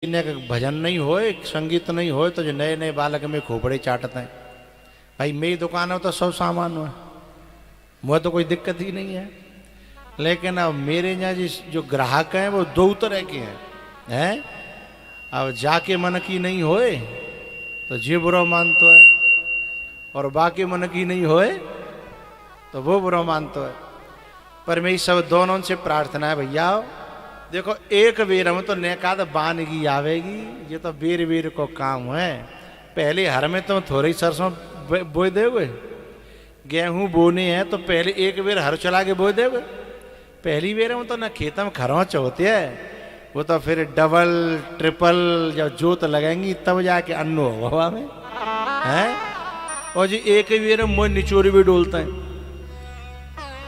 ने भजन नहीं होए, संगीत नहीं होए तो जो नए नए बालक में खोपड़े चाटते हैं। भाई मेरी दुकान है तो सब सामान है, मुझे तो कोई दिक्कत ही नहीं है। लेकिन अब मेरे यहाँ जो ग्राहक हैं वो दो तरह के हैं। अब जाके मन की नहीं होए तो जे बुरा मानतो है, और बाकी मन की नहीं होए तो वो बुरा मानतो है। पर मेरी सब दोनों से प्रार्थना है, भैया देखो एक बेर में तो नेकाद बानगी आवेगी, ये तो बेर बेर को काम है। पहले हर में तुम थोड़ी सरसों बोए देवे, गेहूं बोने हैं तो पहले एक बेर हर चला के बोए देवे। पहली बेर में तो ना खेत में खरोंच होते है, वो तो फिर डबल ट्रिपल जब जोत लगेंगी तब जाके अन्न होगा हवा में है। और जी एक बेर में मोह निचोरी भी डोलते हैं।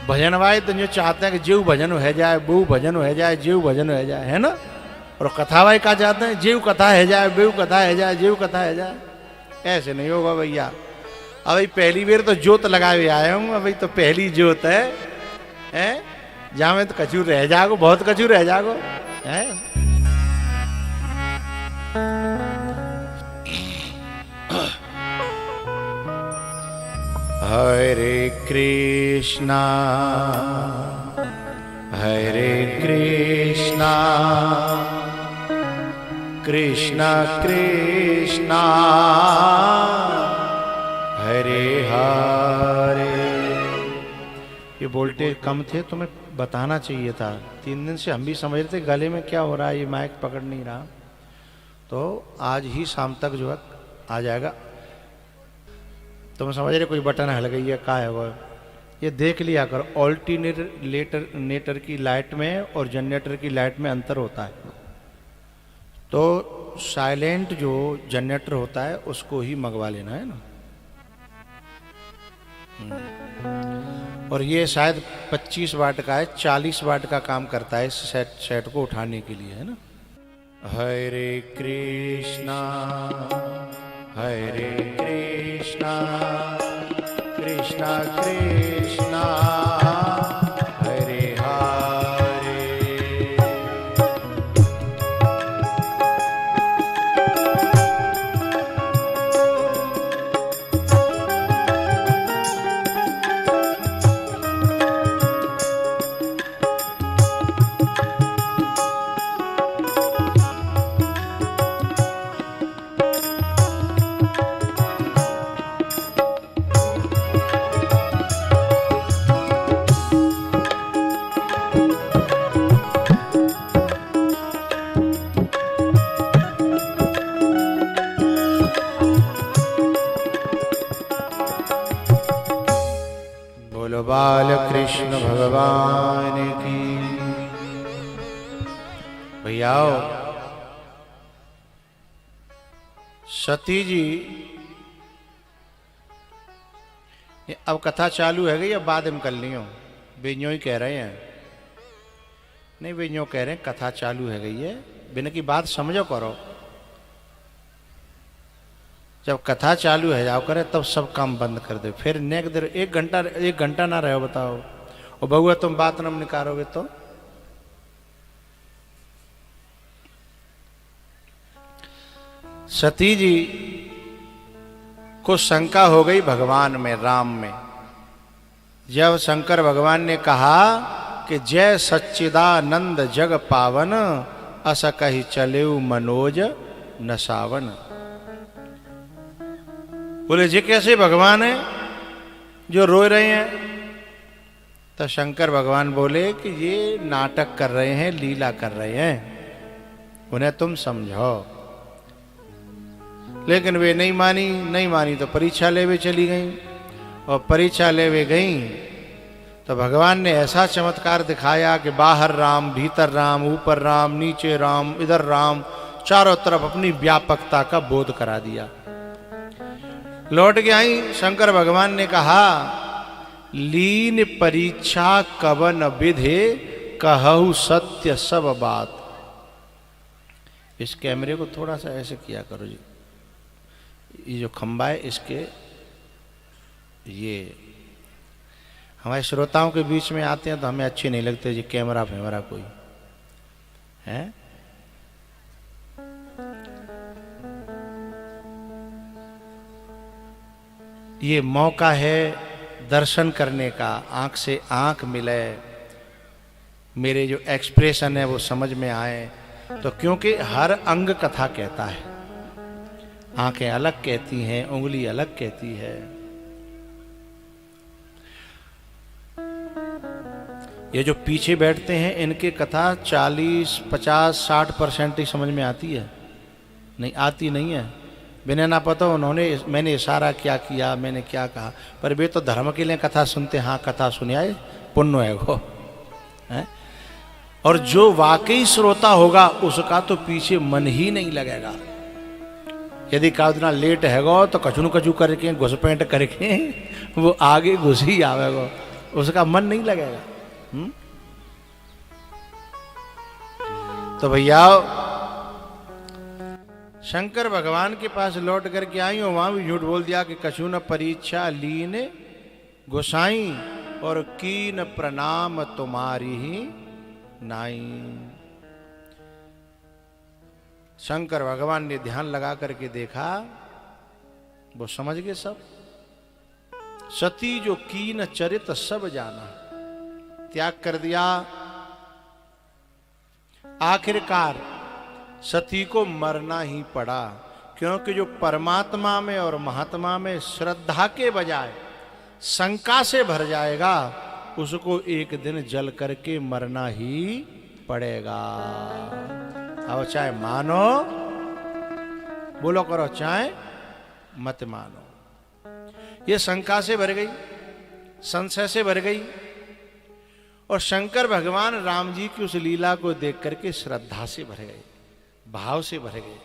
भजन वाले तो जो चाहते हैं कि जीव भजन हो जाए, बहु भजन हो जाए, जीव भजन हो जाए, है ना। और कथा वाले का चाहते हैं जीव कथा है जाए, बेव कथा है जाए, जीव कथा है जाए। ऐसे नहीं होगा भैया। अब भाई पहली बार तो जोत लगाए आया हूँ, अभी तो पहली जोत है जहाँ में तो कचूर रह जागो, बहुत कचूर रह जागो है। हरे कृष्णा कृष्णा कृष्णा हरे हरे। ये वोल्टेज कम थे तो मैं बताना चाहिए था। 3 दिन से हम भी समझ रहे थे गले में क्या हो रहा है, ये माइक पकड़ नहीं रहा। तो आज ही शाम तक जो है आ जाएगा। तो मैं समझ रहे कोई बटन हल गई है, का है वो, ये देख लिया कर। ऑल्टरनेटर की लाइट में और जनरेटर की लाइट में अंतर होता है। तो साइलेंट जो जनरेटर होता है उसको ही मंगवा लेना है ना। और ये शायद 25 वाट का है, 40 वाट का काम करता है इस सेट को उठाने के लिए, है ना। हरे कृष्णा कृष्णा कृष्णा हरे हरे। बाल कृष्ण भगवान की भैया। सती जी अब कथा चालू है गई, अब बाद में कर लियो। बेन्यो ही कह रहे हैं, नहीं बेन्यो कह रहे हैं कथा चालू है गई है, बिना की बात समझो करो। जब कथा चालू है जाओ करे तब सब काम बंद कर दे। फिर नेक देर 1 घंटा ना रहो बताओ, और बहुआ तुम बात न निकालोगे तो। सती जी को शंका हो गई भगवान में, राम में। जब शंकर भगवान ने कहा कि जय सच्चिदानंद जग पावन, अस कही चलेऊ मनोज न सावन। बोले जी कैसे भगवान है जो रो रहे हैं। तो शंकर भगवान बोले कि ये नाटक कर रहे हैं, लीला कर रहे हैं, उन्हें तुम समझो। लेकिन वे नहीं मानी तो परीक्षा लेवे चली गई। और परीक्षा लेवे गई तो भगवान ने ऐसा चमत्कार दिखाया कि बाहर राम, भीतर राम, ऊपर राम, नीचे राम, इधर राम, चारों तरफ अपनी व्यापकता का बोध करा दिया। लौट के आई, शंकर भगवान ने कहा लीन परीक्षा कवन विधे, कहु सत्य सब बात। इस कैमरे को थोड़ा सा ऐसे किया करो जी, ये जो खंबा है इसके, ये हमारे श्रोताओं के बीच में आते हैं तो हमें अच्छे नहीं लगते जी कैमरा फेमरा कोई है। ये मौका है दर्शन करने का, आंख से आंख मिले, मेरे जो एक्सप्रेशन है वो समझ में आए। तो क्योंकि हर अंग कथा कहता है, आंखें अलग कहती हैं, उंगली अलग कहती है। ये जो पीछे बैठते हैं इनके कथा 40, 50, 60% ही समझ में आती है, नहीं आती नहीं है। बिना ना पता उन्होंने मैंने इशारा क्या किया, मैंने क्या कहा, पर वे तो धर्म के लिए कथा सुनते। हाँ कथा सुने आए, पुण्य है वो है। और जो वाकई श्रोता होगा उसका तो पीछे मन ही नहीं लगेगा। यदि कादना लेट हैगो तो कचू कचू करके घुसपेंट करके वो आगे घुस ही आवेगो, उसका मन नहीं लगेगा। तो भैया शंकर भगवान के पास लौट करके आई और वहां भी झूठ बोल दिया कि कछु न परीक्षा लीन गोसाई और कीन प्रणाम तुम्हारी ही नाई। शंकर भगवान ने ध्यान लगा करके देखा, वो समझ गए सब। सती जो कीन चरित सब जाना, त्याग कर दिया। आखिरकार सती को मरना ही पड़ा, क्योंकि जो परमात्मा में और महात्मा में श्रद्धा के बजाय शंका से भर जाएगा उसको एक दिन जल करके मरना ही पड़ेगा। अब चाहे मानो, बोलो करो, चाहे मत मानो। ये शंका से भर गई, संशय से भर गई, और शंकर भगवान राम जी की उस लीला को देख करके श्रद्धा से भर गए, भाव से भर गए।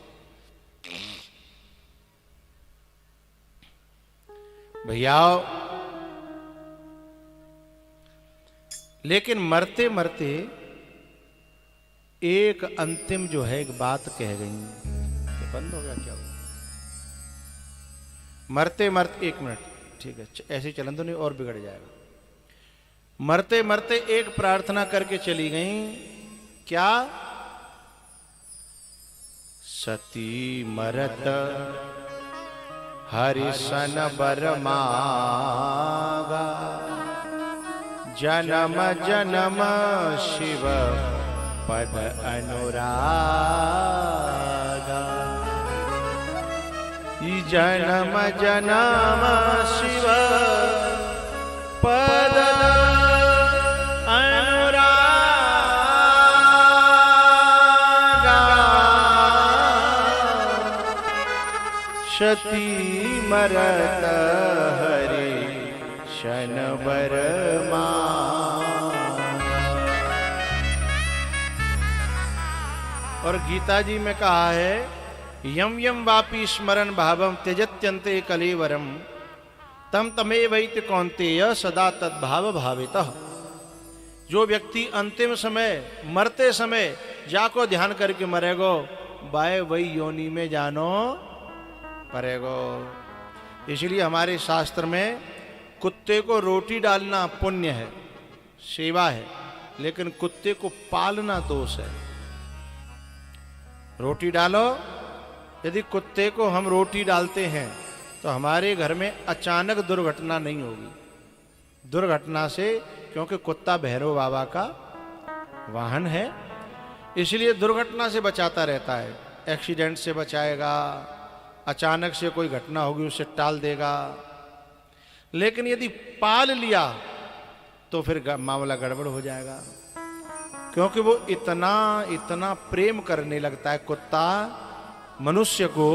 भैया लेकिन मरते मरते एक अंतिम जो है एक बात कह गई। तो बंद हो गया क्या हुआ? मरते मरते, एक मिनट, ठीक है, ऐसे चलन तो नहीं और बिगड़ जाएगा। मरते मरते एक प्रार्थना करके चली गई, क्या? सती मरत हरिशन बर मागा, जन्म जन्म शिव पद अनुरागा। जन्म जन्म शिव पद सती मरत हरि शन बर और गीता जी में कहा है, यम यम वापी स्मरण भावम त्यजत्यन्ते कलेवरम तम तमेवैति कौन्तेय सदा तद्भाव भावितः। जो व्यक्ति अंतिम समय मरते समय जाको ध्यान करके मरेगो, बाय वही योनि में जानो पड़ेगो। इसलिए हमारे शास्त्र में कुत्ते को रोटी डालना पुण्य है, सेवा है, लेकिन कुत्ते को पालना दोष है। रोटी डालो, यदि कुत्ते को हम रोटी डालते हैं तो हमारे घर में अचानक दुर्घटना नहीं होगी। दुर्घटना से, क्योंकि कुत्ता भैरव बाबा का वाहन है, इसलिए दुर्घटना से बचाता रहता है। एक्सीडेंट से बचाएगा, अचानक से कोई घटना होगी उसे टाल देगा। लेकिन यदि पाल लिया तो फिर मामला गड़बड़ हो जाएगा, क्योंकि वो इतना इतना प्रेम करने लगता है कुत्ता मनुष्य को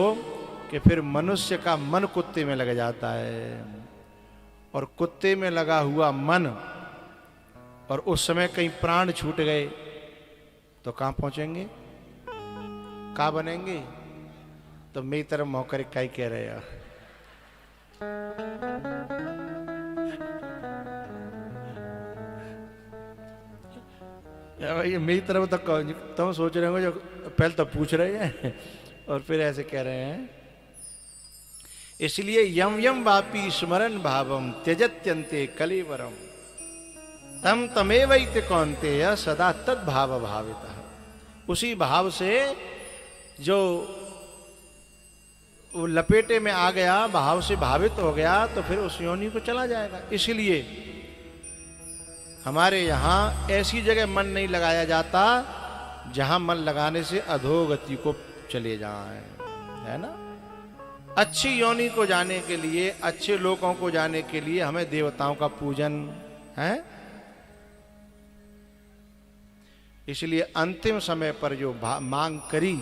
कि फिर मनुष्य का मन कुत्ते में लग जाता है। और कुत्ते में लगा हुआ मन, और उस समय कहीं प्राण छूट गए तो कहां पहुंचेंगे, कहां बनेंगे? तो मेरी तरफ मौकर क्या कह रहे हो? ये मेरी तरफ तक तुम सोच रहे हो, जो पहले तो पूछ रहे हैं और फिर ऐसे कह रहे हैं। इसलिए यम यम वापी स्मरण भावम त्यजत्यन्ते कलेवरम तम तमेवैति कौन्तेय सदा तद भाव भावितः। उसी भाव से जो वो लपेटे में आ गया, भाव से भावित हो गया, तो फिर उस योनि को चला जाएगा। इसलिए हमारे यहाँ ऐसी जगह मन नहीं लगाया जाता जहां मन लगाने से अधोगति को चले जाए, है ना। अच्छी योनि को जाने के लिए, अच्छे लोगों को जाने के लिए हमें देवताओं का पूजन है। इसलिए अंतिम समय पर जो मांग करी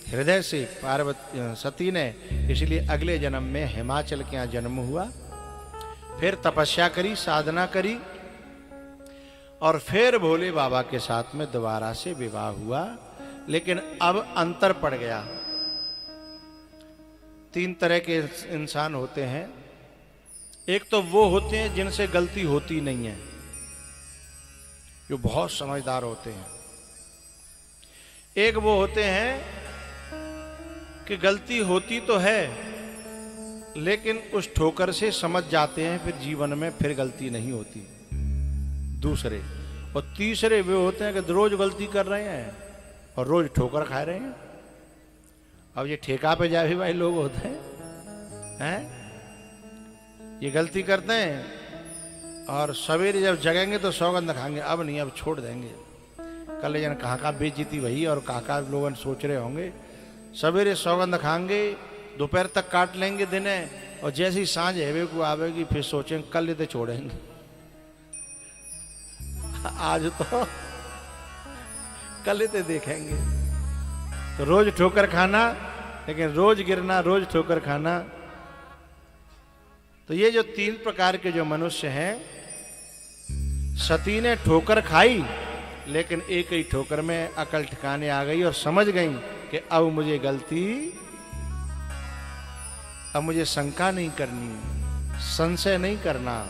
हृदय से पार्वती सती ने, इसलिए अगले जन्म में हिमाचल के यहाँ जन्म हुआ, फिर तपस्या करी, साधना करी, और फिर भोले बाबा के साथ में दोबारा से विवाह हुआ। लेकिन अब अंतर पड़ गया। 3 तरह के इंसान होते हैं। एक तो वो होते हैं जिनसे गलती होती नहीं है, जो बहुत समझदार होते हैं। एक वो होते हैं कि गलती होती तो है, लेकिन उस ठोकर से समझ जाते हैं, फिर जीवन में फिर गलती नहीं होती। दूसरे और तीसरे वे होते हैं कि रोज गलती कर रहे हैं और रोज ठोकर खा रहे हैं। अब ये ठेका पे जाए भाई लोग होते हैं, ये गलती करते हैं और सवेरे जब जगेंगे तो सौगंध खाएंगे, अब नहीं, अब छोड़ देंगे। कल जन कहाँ बेइज्जती भई और कहाँ लोग सोच रहे होंगे। सवेरे सौगंध खाएंगे, दोपहर तक काट लेंगे दिन, और जैसी सांझ हेवे को आवेगी फिर सोचेंगे कल तो छोड़ेंगे। आज तो कल तो देखेंगे। तो रोज ठोकर खाना, लेकिन रोज गिरना, रोज ठोकर खाना। तो ये जो 3 प्रकार के जो मनुष्य हैं, सती ने ठोकर खाई, लेकिन एक ही ठोकर में अकल ठिकाने आ गई और समझ गई कि अब मुझे गलती, अब मुझे शंका नहीं करनी, संशय नहीं करना।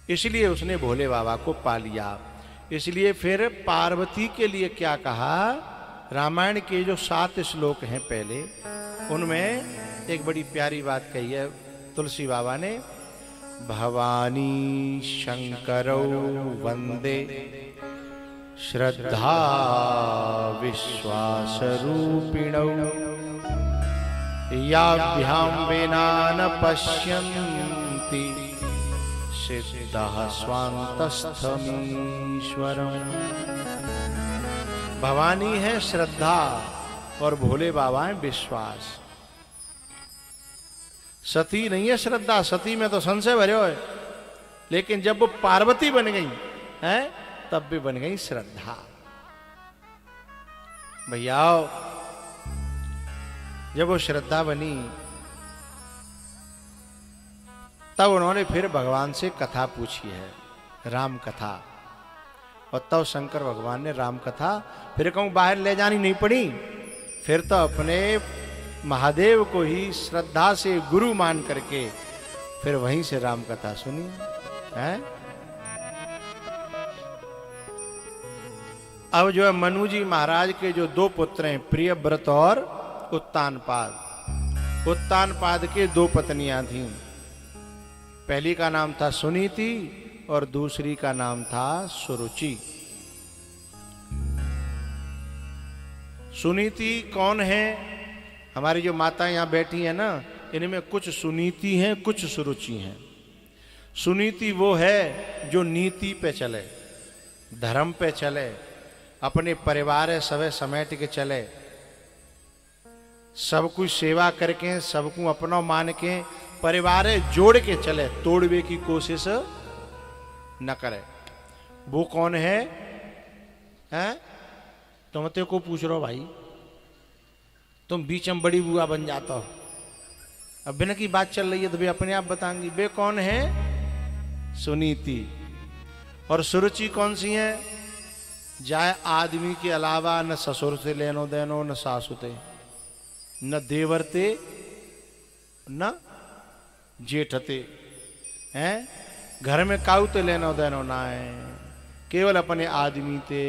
इसलिए उसने भोले बाबा को पा लिया। इसलिए फिर पार्वती के लिए क्या कहा, रामायण के जो 7 श्लोक हैं पहले, उनमें एक बड़ी प्यारी बात कही है तुलसी बाबा ने। भवानी शंकरौ वंदे श्रद्धा विश्वास रूपिणौ याभ्याम विना न पश्यन्ति सिद्धः स्वान्तस्थमीश्वरम्। भवानी है श्रद्धा और भोले बाबा है विश्वास। सती नहीं है श्रद्धा, सती में तो संशय भरे हो, लेकिन जब वो पार्वती बन गई है तब भी बन गई श्रद्धा। भैया जब वो श्रद्धा बनी तब उन्होंने फिर भगवान से कथा पूछी है, राम कथा। और तब शंकर भगवान ने राम कथा फिर कहूं बाहर ले जानी नहीं पड़ी, फिर तो अपने महादेव को ही श्रद्धा से गुरु मान करके फिर वहीं से राम कथा सुनी है। अब जो है मनु जी महाराज के जो 2 पुत्र हैं, प्रियव्रत और उत्तानपाद। उत्तानपाद के 2 पत्नियां थीं। पहली का नाम था सुनीति और दूसरी का नाम था सुरुचि। सुनीति कौन है? हमारी जो माता यहाँ बैठी है ना, इनमें कुछ सुनीति हैं, कुछ सुरुचि हैं। सुनीति वो है जो नीति पे चले, धर्म पे चले, अपने परिवार सवे समेट के चले, सब कुछ सेवा करके, सबको अपना मान के, परिवार जोड़ के चले, तोड़वे की कोशिश न करे। वो कौन है? तुम ते को पूछ रहे हो भाई, तुम बीच में बड़ी बुआ बन जाता हो। अब बिना की बात चल रही है तो वे अपने आप बताएंगी। वे कौन है? सुनीति। और सुरुचि कौन सी है? जाए आदमी के अलावा न ससुर से लेनो देनो, न सासुते, न देवरते, न जेठते हैं। घर में काऊ ते लेनो देनो ना है, केवल अपने आदमी ते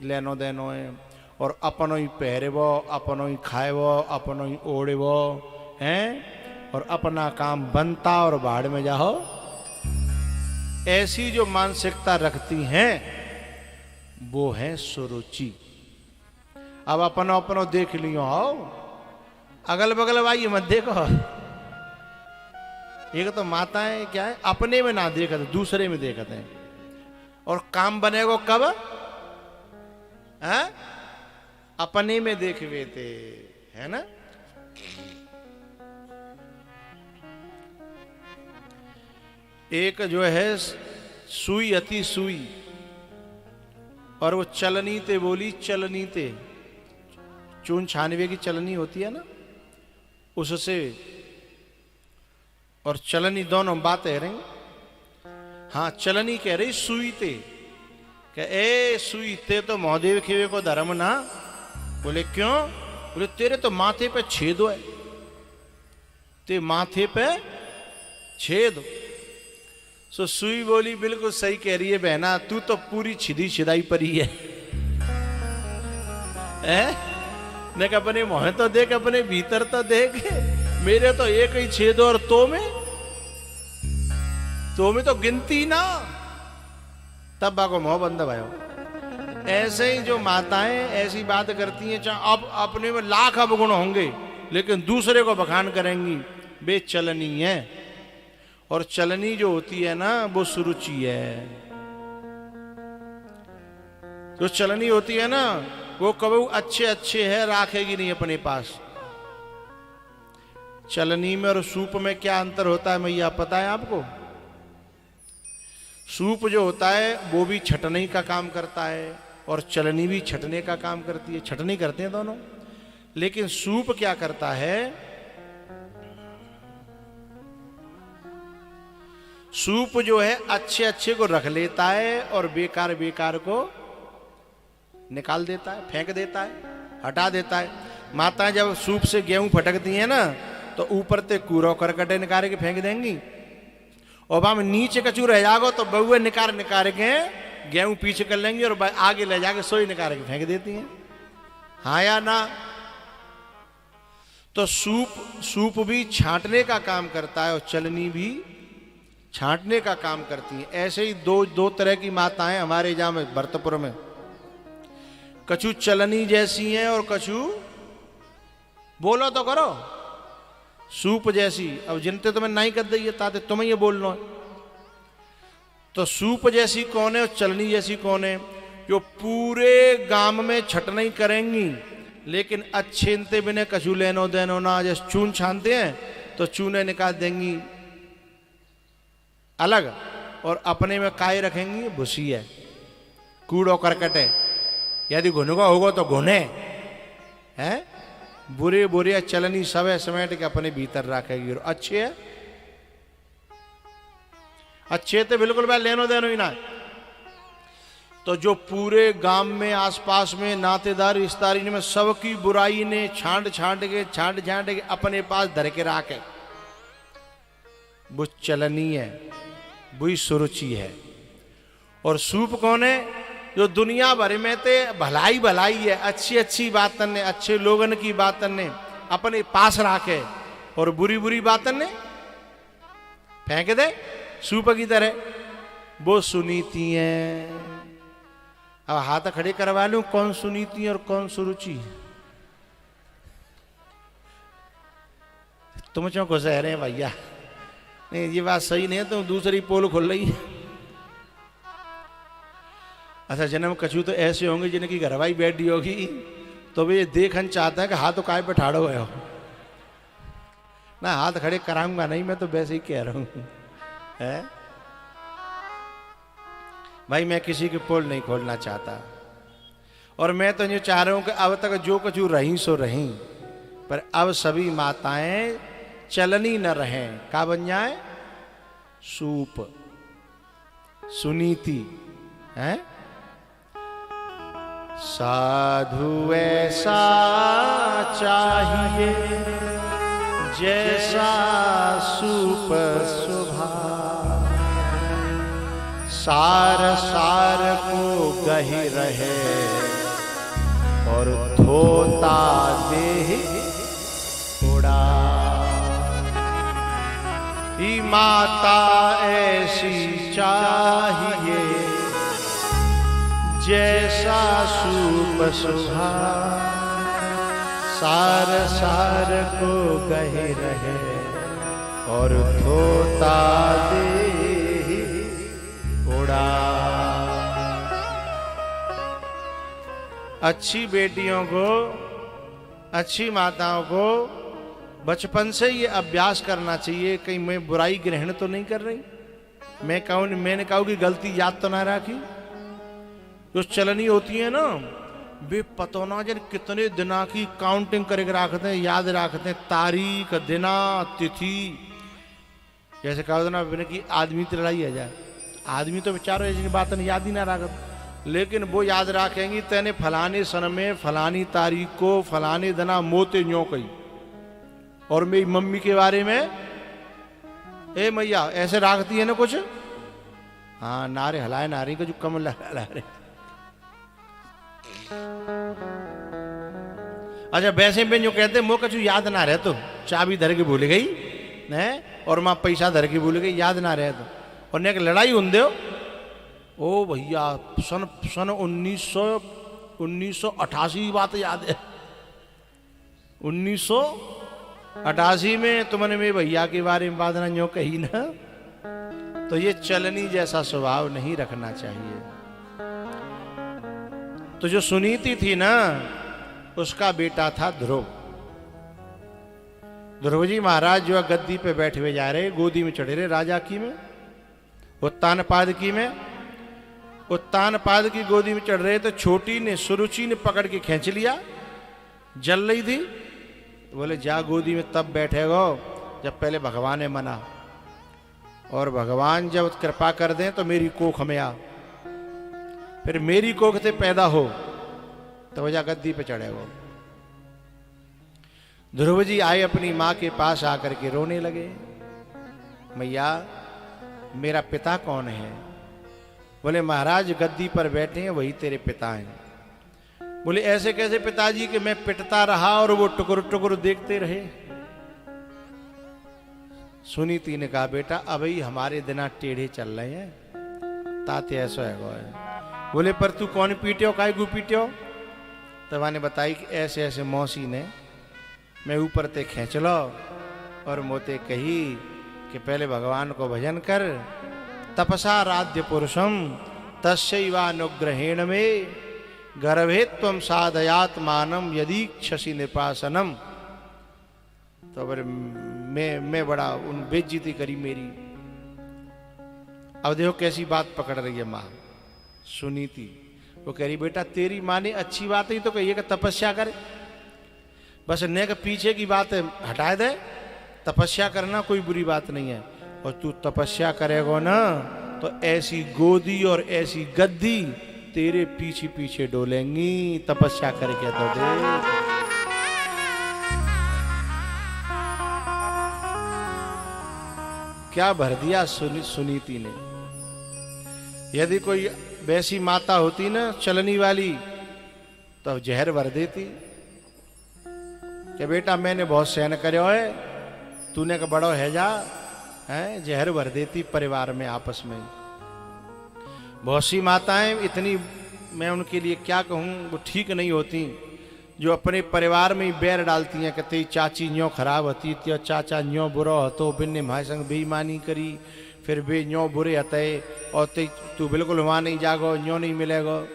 लेनो देनो है। और अपनो ही पहरेवो, अपनो ही खाएवो, अपनो ही ओढ़ेवो हैं, और अपना काम बनता और बाढ़ में जाओ। ऐसी जो मानसिकता रखती हैं वो है सुरुचि। अब अपनो अपनो देख लियो हो, अगल बगल वाली मत देखो। एक तो माताएं क्या है, अपने में ना देखते, दूसरे में देखते हैं। और काम बनेगा कब? है? अपने में देखवे थे, है ना। एक जो है सुई अति सुई, और वो चलनी ते बोली चलनी ते, चून छानवे की चलनी होती है ना, उससे और चलनी दोनों बातें रही। हाँ, चलनी कह रही सुई ते, कह ए सुई ते तो महादेव खेवे को धर्म ना। बोले क्यों? बोले तेरे तो माथे पे छेद है, ते माथे पे छेद। सो सुई बोली बिल्कुल सही कह रही है बहना, तू तो पूरी छिदी छिदाई परी है। ने कहा अपने मुँह तो देख, अपने भीतर तो देख, मेरे तो एक ही छेद और तो में तो गिनती ना। तब बाको मुँह बंद भयो। ऐसे ही जो माताएं ऐसी बात करती हैं, चाहे अब अपने में लाख अवगुण होंगे लेकिन दूसरे को बखान करेंगी, वे चलनी है। और चलनी जो होती है ना, वो सुरुचि है। जो चलनी होती है ना, वो कभी अच्छे अच्छे है राखेगी नहीं अपने पास। चलनी में और सूप में क्या अंतर होता है मैया पता है आपको? सूप जो होता है वो भी छटने का काम करता है और चलनी भी छटने का काम करती है, छटनी करते हैं दोनों। लेकिन सूप क्या करता है? सूप जो है अच्छे अच्छे को रख लेता है और बेकार बेकार को निकाल देता है, फेंक देता है, हटा देता है। माताएं जब सूप से गेहूं फटकती हैं ना, तो ऊपर ते कूड़ा करकटे निकाल के फेंक देंगी, और वहां नीचे कचू रह जाओ तो बहुए निकाल के गेहूं पीछे कर लेंगी और आगे ले जाके सोई निकाल के फेंक देती हैं। हाँ या ना? तो सूप भी छांटने का काम करता है और चलनी भी छांटने का काम करती हैं। ऐसे ही दो तरह की माताएं हमारे जहां में भरतपुर में, कछु चलनी जैसी हैं और कछु बोलो तो करो सूप जैसी। अब जिनते तुम्हें नहीं कर दी है ताते तुम्हें ये बोल लो। तो सूप जैसी कौन है और चलनी जैसी कौन है? जो पूरे गांव में छटनी करेंगी लेकिन अच्छे इनते बिना कछु लेनो देनो ना। जैसे चून छानते हैं तो चूने निकाल देंगी अलग, और अपने में काय रखेंगी भूसी है, कूड़ो करकट है। यदि घुनगा होगा तो घुने है, बुरे बुरे चलनी सब है समेट के अपने भीतर रखेगी। और अच्छे तो बिल्कुल भाई लेनो देनो ही ना। तो जो पूरे गांव में आसपास में नातेदार रिश्तेदारी में सबकी बुराई ने छांट के अपने पास धर के रखे, वो चलनी है, वही सुरुचि है। और सूप कौन है? जो दुनिया भर में ते भलाई भलाई है, अच्छी अच्छी बातन ने, अच्छे लोगन की बातन ने अपने पास रखे और बुरी बुरी बातन ने फेंक दे सूप की तरह। वो सुनीति है। अब हाथ खड़े करवा लूं कौन सुनीति और कौन सुरुचि? तुम क्यों घुस रहे हैं भैया? नहीं ये बात सही नहीं है, तो दूसरी पोल खुल रही है। अच्छा, जन्म कछु तो ऐसे होंगे जिनकी घरवाई बैठी होगी तो वे देखन चाहता है कि हाथ तो काय पे ठाड़ो है ना, हाथ खड़े कराऊंगा नहीं, मैं तो वैसे ही कह रहा हूं है भाई। मैं किसी की पोल नहीं खोलना चाहता, और मैं तो ये चाह रहा हूं कि अब तक जो कछु रही सो रही, पर अब सभी माताएं चलनी न रहें, का बन जाए? सूप, सुनीति है। साधु ऐसा चाहिए जैसा सूप स्वभाव, सार सार को गही रहे और धोता देह थोड़ा। ही माता ऐसी चाहिए जैसा सूप सुभा, सार सार को कहे रहे और धोता दे उड़ा। अच्छी बेटियों को, अच्छी माताओं को बचपन से ये अभ्यास करना चाहिए। कहीं मैं बुराई ग्रहण तो नहीं कर रही, मैंने कहा कि गलती याद तो ना रखी। जो चलनी होती है ना, वे पतो ना जन कितने दिना की काउंटिंग करके रखते हैं, याद रखते हैं, तारीख, दिना, तिथि। जैसे कहा ना कि आदमी की लड़ाई है जाए, आदमी तो बेचारो ऐसी बात नहीं याद ही ना रखते, लेकिन वो याद रखेंगी तेने फलाने सन में फलानी तारीख को फलाने दिना मोते न्यो कही। और मेरी मम्मी के बारे में ए मैया ऐसे रखती है ना कुछ, हाँ नारे हलाए नारी का जो कमल हला रहे। अच्छा वैसे में जो कहते मो कछु याद ना रहे तो चाबी धर के भूल गई ने, और माँ पैसा धर के भूल गई, याद ना रहे तो। और ने एक लड़ाई हुन दो, ओ भैया सन 1988 की बात याद है। 1988 में तुमने मेरे भैया के बारे में बात ना न्यो कही ना, तो ये चलनी जैसा स्वभाव नहीं रखना चाहिए। तो जो सुनीति थी ना, उसका बेटा था ध्रुव। ध्रुव जी महाराज जो गद्दी पे बैठे हुए जा रहे, गोदी में चढ़े रहे राजा की में, उत्तानपाद की में। उत्तानपाद की गोदी में चढ़ रहे तो छोटी ने सुरुचि ने पकड़ के खींच लिया, जल रही थी। बोले जा गोदी में तब बैठेगो जब पहले भगवान ने मना, और भगवान जब कृपा कर दें तो मेरी कोख में आ, फिर मेरी कोख से पैदा हो तो वजह गद्दी पे चढ़ेगो। ध्रुव जी आए अपनी माँ के पास आकर के रोने लगे, मैया मेरा पिता कौन है? बोले महाराज गद्दी पर बैठे हैं वही तेरे पिता हैं। बोले ऐसे कैसे पिताजी कि मैं पिटता रहा और वो टुकुर टुकुर देखते रहे? सुनीति ने कहा बेटा अभी हमारे दिना टेढ़े चल रहे हैं, ताते ऐसा है। बोले पर तू कौन पीट्यो, काय गु पीट्यो? तब ने बताई कि ऐसे ऐसे मौसी ने मैं ऊपर ते खींच लो और मोते कही कि पहले भगवान को भजन कर, तपसा राध्य पुरुषम तस्यैवानुग्रहेण में गर्भे त्वं साधयात मानम यदि क्षसि निपासनम। तो फिर मैं बड़ा उन बेइज्जती करी मेरी। अब देखो कैसी बात पकड़ रही है माँ सुनीति। वो कह रही बेटा तेरी माँ ने अच्छी बात ही तो कही कि तपस्या करे, बस ने के पीछे की बात हटा दे। तपस्या करना कोई बुरी बात नहीं है, और तू तपस्या करेगा ना तो ऐसी गोदी और ऐसी गद्दी तेरे पीछे पीछे डोलेंगी। तपस्या करके तो दे। क्या भर दिया सुनीति ने। यदि कोई वैसी माता होती ना चलनी वाली तो जहर भर देती कि बेटा मैंने बहुत सहन કર્યો है, तूने का बड़ो है जा है, जहर भर देती परिवार में आपस में। बहुत सी माताएं इतनी, मैं उनके लिए क्या कहूँ, वो ठीक नहीं होती, जो अपने परिवार में ही बैर डालती हैं कि तेरी चाची न्यो खराब होती, त्यो चाचा न्यो बुरो हतो, बिन्ने भाई संग बेईमानी करी, फिर वे न्यो बुरे हते, और तू बिल्कुल वहाँ नहीं जागो, न्यो नहीं मिलेगो।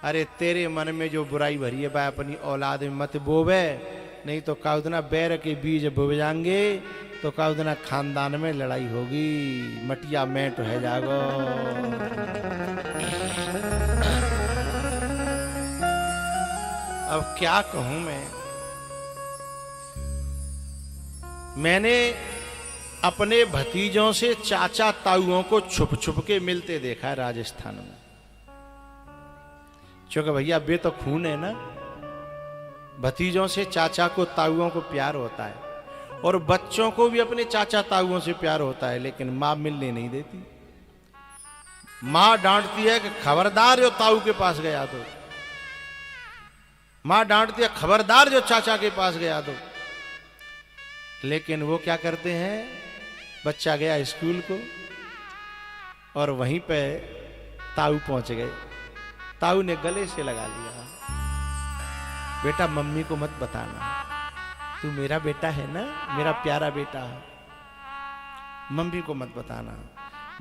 अरे तेरे मन में जो बुराई भरी है वह अपनी औलाद में मत बोवे, नहीं तो काउदना बैर के बीज बोवे जाएंगे तो काउदना खानदान में लड़ाई होगी, मटिया मेट है जागो। अब क्या कहूं मैंने अपने भतीजों से चाचा ताऊओं को छुप छुप के मिलते देखा है राजस्थान में, क्योंकि भैया वे तो खून है ना। भतीजों से चाचा को ताऊओं को प्यार होता है, और बच्चों को भी अपने चाचा ताऊओं से प्यार होता है, लेकिन मां मिलने नहीं देती। मां डांटती है कि खबरदार जो ताऊ के पास गया तो, मां डांटती है खबरदार जो चाचा के पास गया तो। लेकिन वो क्या करते हैं, बच्चा गया स्कूल को और वहीं पे ताऊ पहुंच गए, ताऊ ने गले से लगा लिया। बेटा मम्मी को मत बताना, तू मेरा बेटा है ना, मेरा प्यारा बेटा है, मम्मी को मत बताना।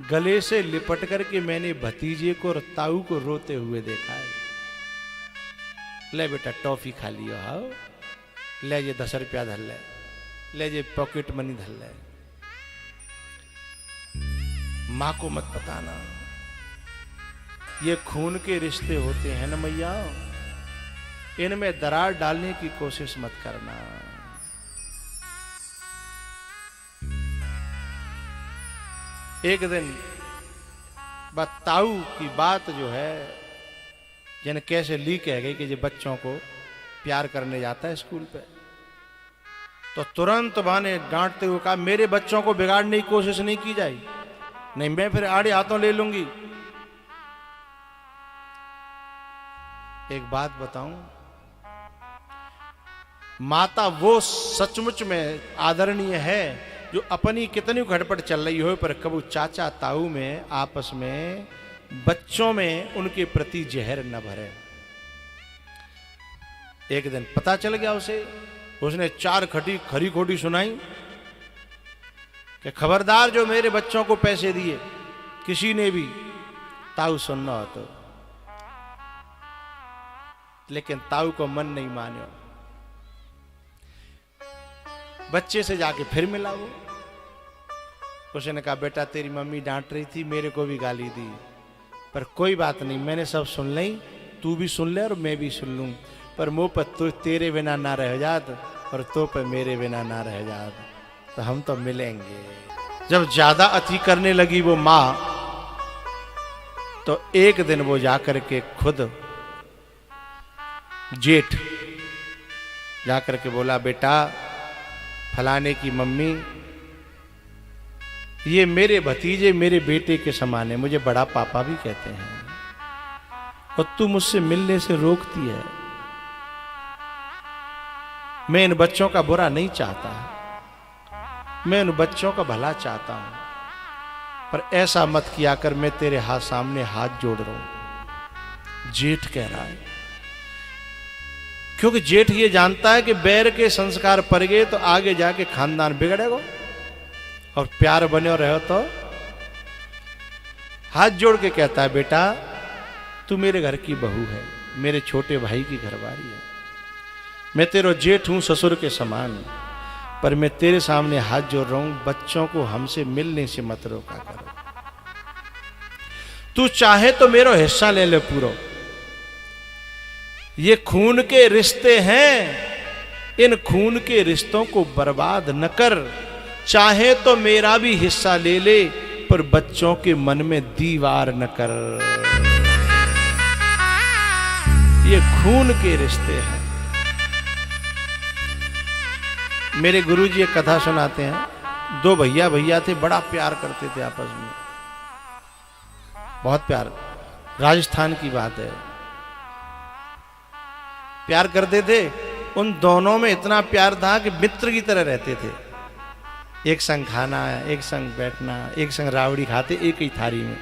गले से लिपट करके मैंने भतीजे को और ताऊ को रोते हुए देखा है। ले बेटा टॉफी खा लियो, आओ ले ये 10 रुपया धर ले ये पॉकेट मनी धर ले। मां को मत बताना। ये खून के रिश्ते होते हैं ना मैया, इनमें दरार डालने की कोशिश मत करना। एक दिन ताऊ की बात जो है जन कैसे लीक है गई कि जो बच्चों को प्यार करने जाता है स्कूल पे, तो तुरंत मां ने डांटते हुए कहा मेरे बच्चों को बिगाड़ने की कोशिश नहीं की जाए, नहीं मैं फिर आड़े हाथों ले लूंगी। एक बात बताऊं, माता वो सचमुच में आदरणीय है जो अपनी कितनी घटपट चल रही हो पर कबू चाचा ताऊ में आपस में बच्चों में उनके प्रति जहर न भरे। एक दिन पता चल गया उसे, उसने 4 खरी खोटी सुनाई कि खबरदार जो मेरे बच्चों को पैसे दिए किसी ने भी ताऊ सुनना हो तो। लेकिन ताऊ को मन नहीं मानो, बच्चे से जाके फिर मिला वो। उसने कहा बेटा तेरी मम्मी डांट रही थी, मेरे को भी गाली दी, पर कोई बात नहीं, मैंने सब सुन ली, तू भी सुन ले और मैं भी सुन लूं, पर मुंह पर तू तेरे बिना ना रह जात और तो पर मेरे बिना ना रह जात, तो हम तो मिलेंगे। जब ज्यादा अति करने लगी वो माँ, तो एक दिन वो जाकर के खुद जेठ जाकर के बोला बेटा फलाने की मम्मी ये मेरे भतीजे मेरे बेटे के समान है, मुझे बड़ा पापा भी कहते हैं, और तू मुझसे मिलने से रोकती है। मैं इन बच्चों का बुरा नहीं चाहता, मैं इन बच्चों का भला चाहता हूं, पर ऐसा मत किया कर, मैं तेरे हाथ सामने हाथ जोड़ रहा हूं। जेठ कह रहा है, क्योंकि जेठ ये जानता है कि बैर के संस्कार पड़ गए तो आगे जाके खानदान बिगड़ेगा, और प्यार बने रहो तो। हाथ जोड़ के कहता है बेटा तू मेरे घर की बहू है, मेरे छोटे भाई की घरवाली है, मैं तेरा जेठ हूं ससुर के समान, पर मैं तेरे सामने हाथ जोड़ रहा हूं, बच्चों को हमसे मिलने से मत रोका करो। तू चाहे तो मेरा हिस्सा ले ले पूरा, ये खून के रिश्ते हैं, इन खून के रिश्तों को बर्बाद न कर, चाहे तो मेरा भी हिस्सा ले ले, पर बच्चों के मन में दीवार न कर। ये खून के रिश्ते हैं। मेरे गुरुजी एक कथा सुनाते हैं, 2 भैया थे, बड़ा प्यार करते थे आपस में, बहुत प्यार, राजस्थान की बात है, प्यार करते थे। उन दोनों में इतना प्यार था कि मित्र की तरह रहते थे, एक संग खाना, एक संग बैठना, एक संग रावड़ी खाते एक ही थाली में।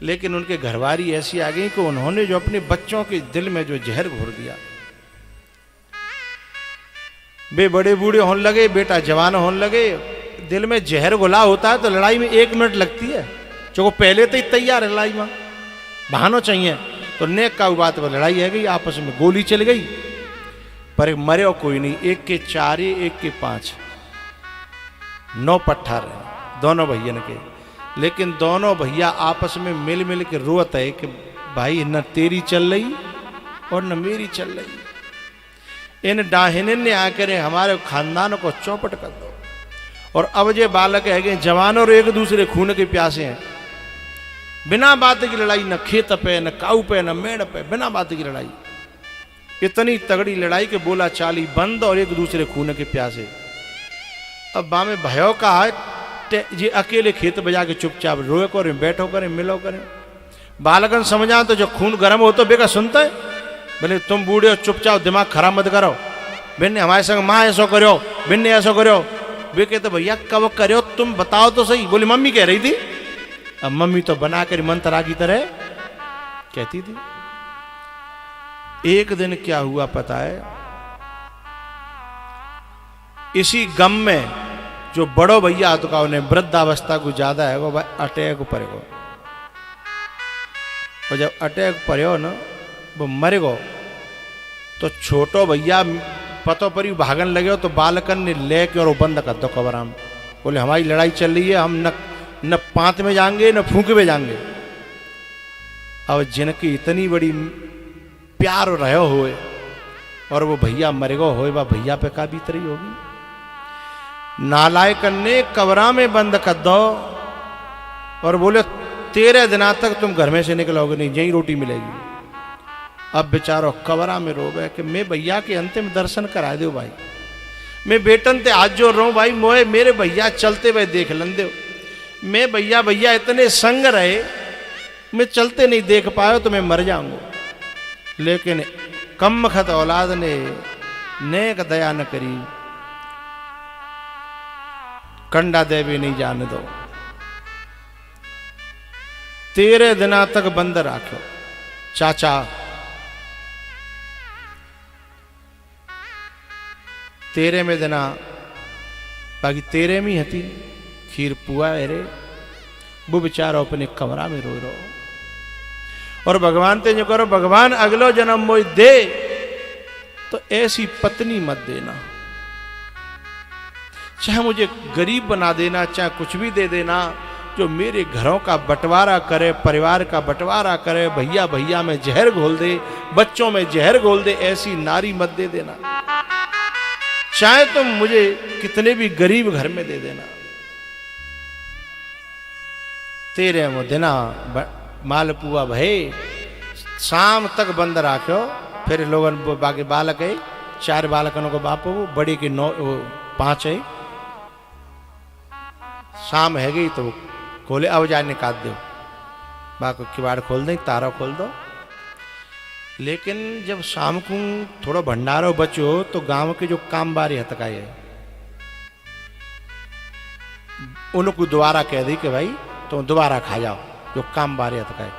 लेकिन उनके घरवारी ऐसी आ गई कि उन्होंने जो अपने बच्चों के दिल में जो जहर घोर दिया, वे बड़े बूढ़े होने लगे, बेटा जवान होने लगे, दिल में जहर घुला होता है तो लड़ाई में 1 मिनट लगती है, जो पहले तो ही तैयार है लड़ाई में, बहाना चाहिए, तो नेक का बात पर लड़ाई है गई, आपस में गोली चल गई, पर मरे कोई नहीं, 1 के 4 1 के 5 9 पट्ठा रहे दोनों भैया के। लेकिन दोनों भैया आपस में मिल मिल के रोते है कि भाई न तेरी चल रही और न मेरी चल रही, इन डाहिन ने आकर हमारे खानदान को चौपट कर दो। और अब जे बालक है जवान और एक दूसरे खून के प्यासे हैं, बिना बात की लड़ाई, न खेत पे न काऊ पे न मेड़ पे, बिना बात की लड़ाई, इतनी तगड़ी लड़ाई के बोला चाली बंद और एक दूसरे खून के प्यासे। अब बामे भयो का है जी अकेले खेत बजा के चुपचाप रोए करें, बैठो करें, मिलो करें, बालकन समझा तो जो खून गर्म हो तो बेका सुनता है, बोले तुम बूढ़े हो चुपचाप दिमाग खराब मत करो, बिन्ने हमारे संग माँ ऐसा करो, बिन्ने ऐसा करो, वे कहते भैया कब करो तुम बताओ तो सही। बोली मम्मी कह रही थी, अब मम्मी तो बना कर मंत्रा की तरह कहती थी। एक दिन क्या हुआ पता है, इसी गम में जो बड़ो भैया तो का उन्हें वृद्धावस्था को ज्यादा है, वो अटैक पर गो। और जब अटैक पड़ो ना, वो मर गो, तो छोटो भैया पतो पर ही भागन लगे, तो बालकन ने लेके और वो बंद कर दो कबराम। बोले हमारी लड़ाई चल रही है, हम न पांत में जाएंगे न फूंक में जाएंगे। अब जिनकी इतनी बड़ी प्यार रहे हुए और वो भैया मर गो हो, वह भैया पे का बीत रही होगी। नालायक ने कबरा में बंद कर दो और बोले 13 दिना तक तुम घर में से निकलोगे नहीं, यही रोटी मिलेगी। अब बेचारो कबरा में रोवे कि मैं भैया के अंतिम दर्शन करा दो भाई, मैं बेटन ते आज जो रो भाई, मोए मेरे भैया चलते हुए देख लन दो। मैं भैया भैया इतने संग रहे, मैं चलते नहीं देख पायो तो मैं मर जाऊंगा। लेकिन कम खत औलाद ने नेक दया न करी, कंडा देवी नहीं जाने दो। 13 दिना तक बंद राख्यो। चाचा 13वें दिना बाकी 13 में हती खीर पुआ रे, वो बेचारो अपने कमरा में रो रो और भगवान ते जो करो, भगवान अगलो जन्म मोई दे तो ऐसी पत्नी मत देना, चाहे मुझे गरीब बना देना, चाहे कुछ भी दे देना, जो मेरे घरों का बंटवारा करे, परिवार का बंटवारा करे, भैया भैया में जहर घोल दे, बच्चों में जहर घोल दे, ऐसी नारी मत दे देना। चाहे तुम मुझे कितने भी गरीब घर में दे देना। 13वें दिना मालपुआ भय शाम तक बंद राख्यो। फिर लोगन बाकी बालक है, 4 बालकनों को बाप हो, बड़ी की 5 है। शाम है गई तो खोले, अब जाए निकाल दो, बाकी किवाड़ खोल दे, तारा खोल दो। लेकिन जब शाम को थोड़ा भंडारो बचो तो गांव के जो काम बारी हतकाए है, उनको दोबारा कह दी कि भाई तुम दोबारा खा जाओ, जो काम बारी हतकाए।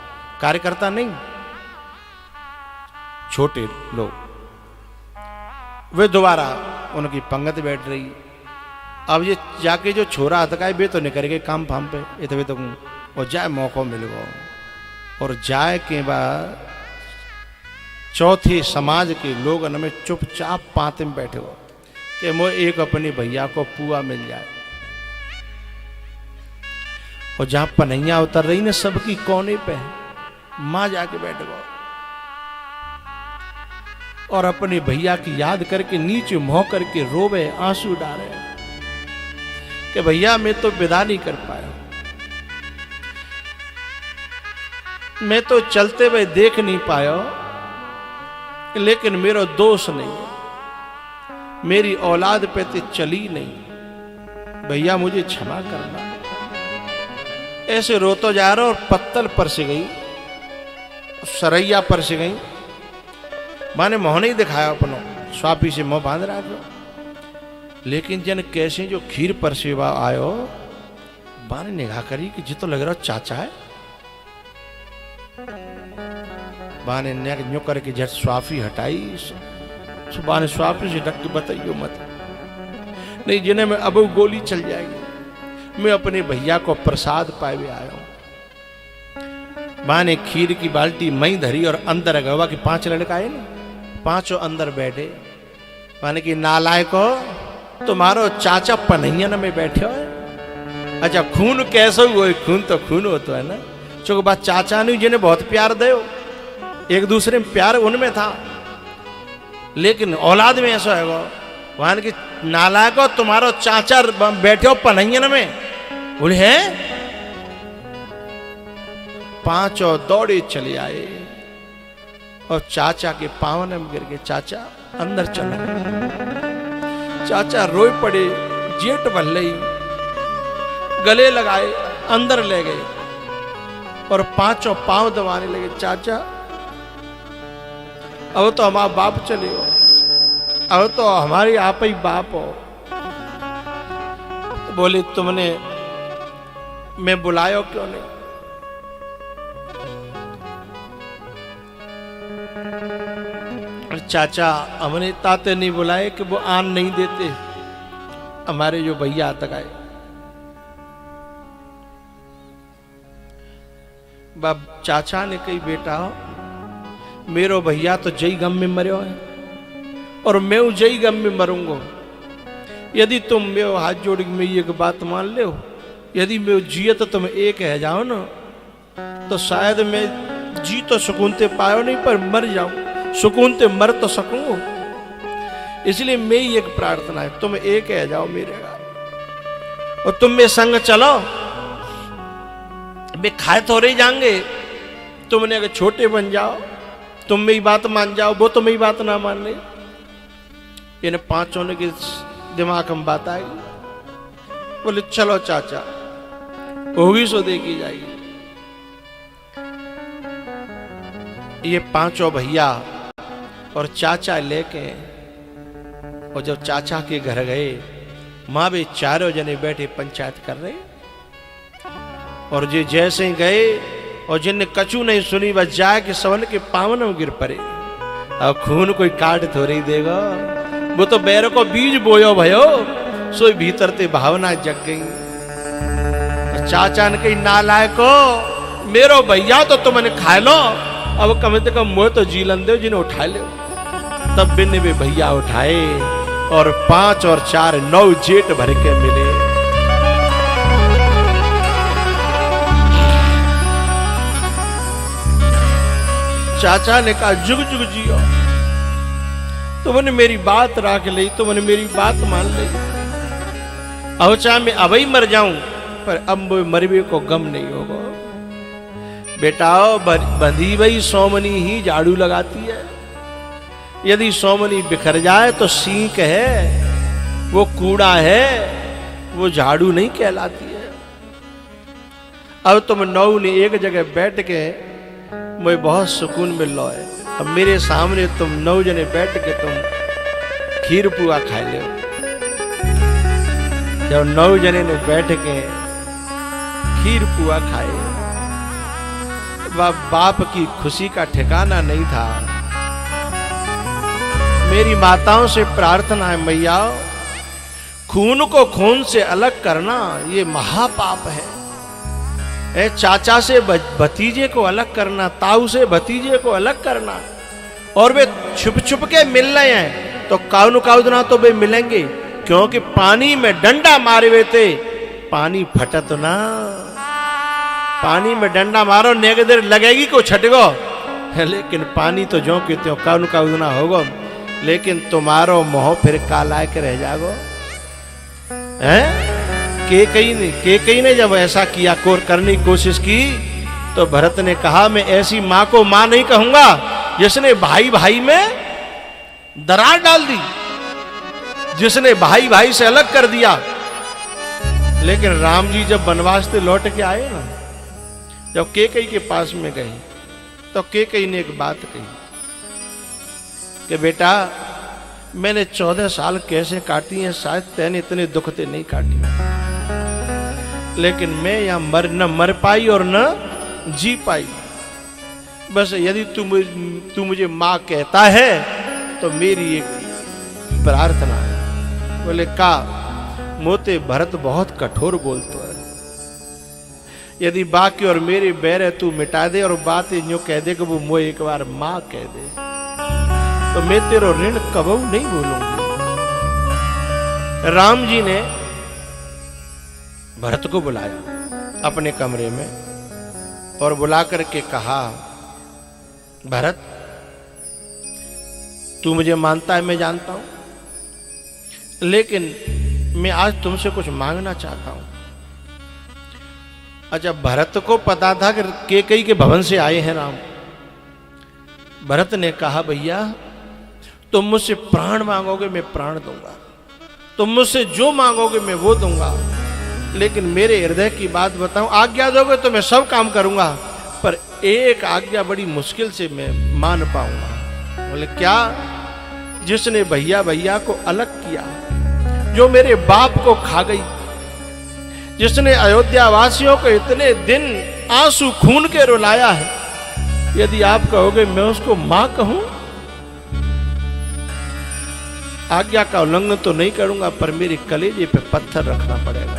कार्यकर्ता नहीं, छोटे लोग, वे दोबारा उनकी पंगत बैठ रही। अब ये जाके जो छोरा हतकाए बे तो निकल गए काम फाम पे, इतने तो और जाए मौका मिल गो। और जाए के बाद चौथे समाज के लोग में चुपचाप पाते में बैठे हो कि मो एक अपने भैया को पुआ मिल जाए। और जहां पनैया उतर रही ना सबकी कोने पे, मां जाके बैठ गो और अपने भैया की याद करके नीचे मुंह करके रोवे, आंसू डाले कि भैया मैं तो विदा नहीं कर पाया, मैं तो चलते हुए देख नहीं पाया, लेकिन मेरा दोष नहीं है, मेरी औलाद पे तो चली नहीं, भैया मुझे क्षमा करना। ऐसे रोतो जा रहा और पत्तल पर से गई, सरैया पर से गई, माने मुंह नहीं दिखाया अपनो, स्वापी से मुंह बांध रहा था। लेकिन जन कैसे जो खीर पर सेवा आयो, बाने निगाह करी कि जितो लग रहा चाचा है। बाने ने न्यो करके झट स्वाफी हटाई, बाने स्वाफी से ढक के बताइयो मत, नहीं जिन्हें में अब गोली चल जाएगी। मैं अपने भैया को प्रसाद पाए हुए आया हूं। बाने खीर की बाल्टी मई धरी और अंदर गवा कि 5 लड़का है ना, 5 अंदर बैठे। माने कि नालायको तुम्हारो चाचा पनैयन में बैठे हो। अच्छा खून कैसा हुआ, खून तो खून हो तो है ना, चूंकि बात चाचा ने जिन्हें बहुत प्यार दे, एक दूसरे में प्यार उनमें था, लेकिन औलाद में ऐसा है वहां की नालायको तुम्हारो चाचा बैठे हो पनैयन में। बोले हैं, 5 दौड़े चले आए और चाचा के पावन में गिर गए। चाचा अंदर चले गए, चाचा रोए पड़े, जेठ भल्लई गले लगाए, अंदर ले गए और 5 पांव दबाने लगे। चाचा अब तो हमारा बाप चले हो, अब तो हमारी आप ही बाप हो। तो बोले तुमने मैं बुलायो क्यों नहीं? चाचा हमने ताते नहीं बुलाए कि वो आन नहीं देते, हमारे जो भैया तक आए। बाप चाचा ने कही बेटा मेरो भैया तो जई गम में मरो है और मैं जई गम में मरूंगा। यदि तुम मेरो हाथ जोड़ के मैं ये बात मान ले, यदि मैं जिए तो तुम एक है जाओ ना, तो शायद मैं जी तो सुकून ते पायो नहीं पर मर जाऊं, सुकून ते मर तो सकूंगा। इसलिए मेरी एक प्रार्थना है, तुम एक है जाओ मेरे घर और तुम में संग चलो, वे खाए तो रह जाएंगे। तुमने अगर छोटे बन जाओ, तुम मेरी बात मान जाओ, वो तो मेरी बात ना मान ले। इन्हें पांचों ने के दिमाग में बात आई, बोले चलो चाचा होगी सो देखी जाएगी। ये पांचों भैया और चाचा लेके, और जब चाचा के घर गए, मां भी चारों जने बैठे पंचायत कर रहे, और जे जैसे ही गए और जिनने कछु नहीं सुनी बस जाए कि सवन के पावन में गिर पड़े। अब खून कोई काट थोड़ी देगा, वो तो बैर को बीज बोयो भयो, सो भीतर ते भावना जग गई। तो चाचा ने कही नालायको, मेरो भैया तो तुमने खा लो, अब कम से कम मोह तो जीलन दो जिन्हें उठा लो। तब बिन वे भैया उठाए और 5 और 4 9 जेठ भर के मिले। चाचा ने कहा जुग जुग जियो, तुमने मेरी बात राख ली, तुमने मेरी बात मान ली। अब चाहे मैं अब ही मर जाऊं पर अब मरवे को गम नहीं होगा। बेटा बंधी भई सोमनी ही झाड़ू लगाती है, यदि सोमनी बिखर जाए तो सींक है, वो कूड़ा है, वो झाड़ू नहीं कहलाती है। अब तुम 9 ने एक जगह बैठ के मुझे बहुत सुकून मिल रहा है। अब मेरे सामने तुम 9 जने बैठ के तुम खीर पुआ खा ले। जब 9 जने ने बैठ के खीर पुआ खाए, बाप की खुशी का ठिकाना नहीं था। मेरी माताओं से प्रार्थना है, मैया खून को खून से अलग करना ये महापाप है। चाचा से भतीजे को अलग करना, ताऊ से भतीजे को अलग करना, और वे छुप छुप के मिल रहे हैं तो काउन काउदना तो वे मिलेंगे, क्योंकि पानी में डंडा मारे हुए थे, पानी फटत ना। पानी में डंडा मारो नेक देर लगेगी को छटगो, लेकिन पानी तो जो के त्यों काउन काउदना होगो, लेकिन तुम्हारो मोह फिर काला के रह जागो। हैं केकई ने जब ऐसा किया करने की कोशिश की, तो भरत ने कहा मैं ऐसी मां को मां नहीं कहूंगा जिसने भाई भाई में दरार डाल दी, जिसने भाई भाई से अलग कर दिया। लेकिन राम जी जब वनवास से लौट के आए ना, जब केकई के पास में गए, तो केकई ने एक बात कही कि बेटा मैंने 14 साल कैसे काटी हैं, शायद तैने इतने दुख ते नहीं काटी, लेकिन मैं यहां न मर पाई और न जी पाई। बस यदि तू मुझे मां कहता है तो मेरी एक प्रार्थना है। बोले का मोते भरत बहुत कठोर बोलता है, यदि बाकी और मेरे बैर है तू मिटा दे, और बात यूं कह दे कि वो मुझे एक बार मां कह दे, तो मैं तेरो ऋण कबू नहीं भूलूंगी। राम जी ने भरत को बुलाया अपने कमरे में और बुला करके कहा, भरत तू मुझे मानता है, मैं जानता हूं, लेकिन मैं आज तुमसे कुछ मांगना चाहता हूं। अच्छा, भरत को पता था कि केकई के भवन से आए हैं राम। भरत ने कहा भैया तुम मुझसे प्राण मांगोगे मैं प्राण दूंगा, तुम मुझसे जो मांगोगे मैं वो दूंगा, लेकिन मेरे हृदय की बात बताऊं, आज्ञा दोगे तो मैं सब काम करूंगा, पर एक आज्ञा बड़ी मुश्किल से मैं मान पाऊंगा। बोले क्या? जिसने भैया भैया को अलग किया, जो मेरे बाप को खा गई, जिसने अयोध्या वासियों को इतने दिन आंसू खून के रुलाया है, यदि आप कहोगे मैं उसको मां कहूं, आज्ञा का उल्लंघन तो नहीं करूंगा, पर मेरे कलेजे पे पत्थर रखना पड़ेगा।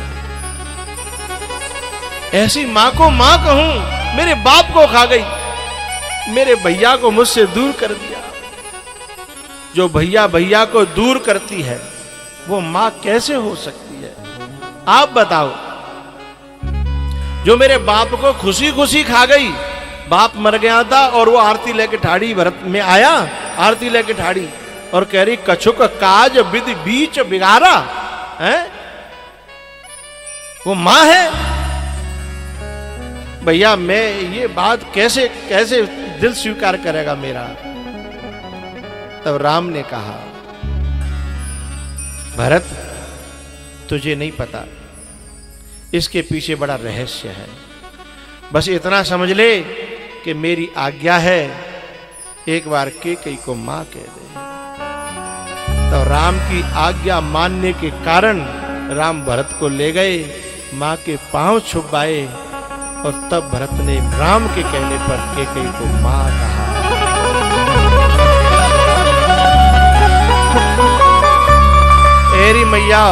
ऐसी मां को मां कहूं, मेरे बाप को खा गई, मेरे भैया को मुझसे दूर कर दिया। जो भैया भैया को दूर करती है वो मां कैसे हो सकती है? आप बताओ। जो मेरे बाप को खुशी खुशी खा गई, बाप मर गया था और वो आरती लेके ठाड़ी, भरत में आया आरती लेके ठाड़ी और कह रही कछुक काज विधि बीच बिगाड़ा है। वो मां है। भैया मैं ये बात कैसे कैसे दिल स्वीकार करेगा मेरा? तब राम ने कहा, भरत तुझे नहीं पता, इसके पीछे बड़ा रहस्य है। बस इतना समझ ले कि मेरी आज्ञा है, एक बार केकई को मां कह दे। तो राम की आज्ञा मानने के कारण राम भरत को ले गए, मां के पांव छुपाए और तब भरत ने राम के कहने पर केकई को मां कहा। एरी मैया,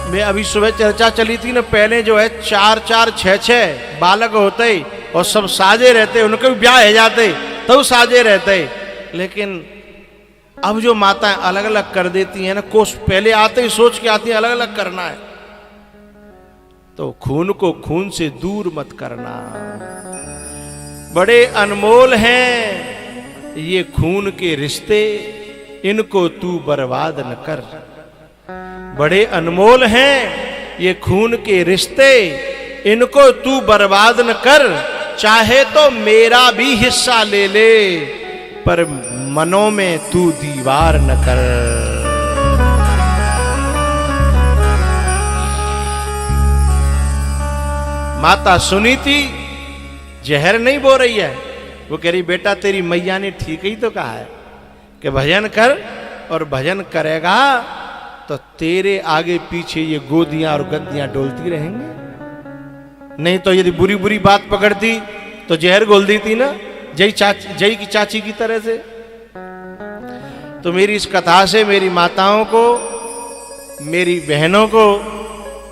मैं अभी सुबह चर्चा चली थी ना, पहले जो है 4-4, 6-6 बालक होते और सब साजे रहते, उनके भी ब्याह हो जाते तो साजे रहते। लेकिन अब जो माताएं अलग अलग कर देती हैं ना, कोस पहले आते ही सोच के आती हैं अलग अलग करना है, तो खून को खून से दूर मत करना। बड़े अनमोल हैं ये खून के रिश्ते, इनको तू बर्बाद न कर। बड़े अनमोल हैं ये खून के रिश्ते, इनको तू बर्बाद न कर। चाहे तो मेरा भी हिस्सा ले ले, पर मनों में तू दीवार न कर। माता सुनीति जहर नहीं बो रही है, वो कह रही बेटा तेरी मैया ने ठीक ही तो कहा है कि भजन कर, और भजन करेगा तो तेरे आगे पीछे ये गोदियां और गद्दियां डोलती रहेंगी। नहीं तो यदि बुरी बुरी बात पकड़ती तो जहर घोल देती ना, जय की चाची की तरह से। तो मेरी इस कथा से मेरी माताओं को, मेरी बहनों को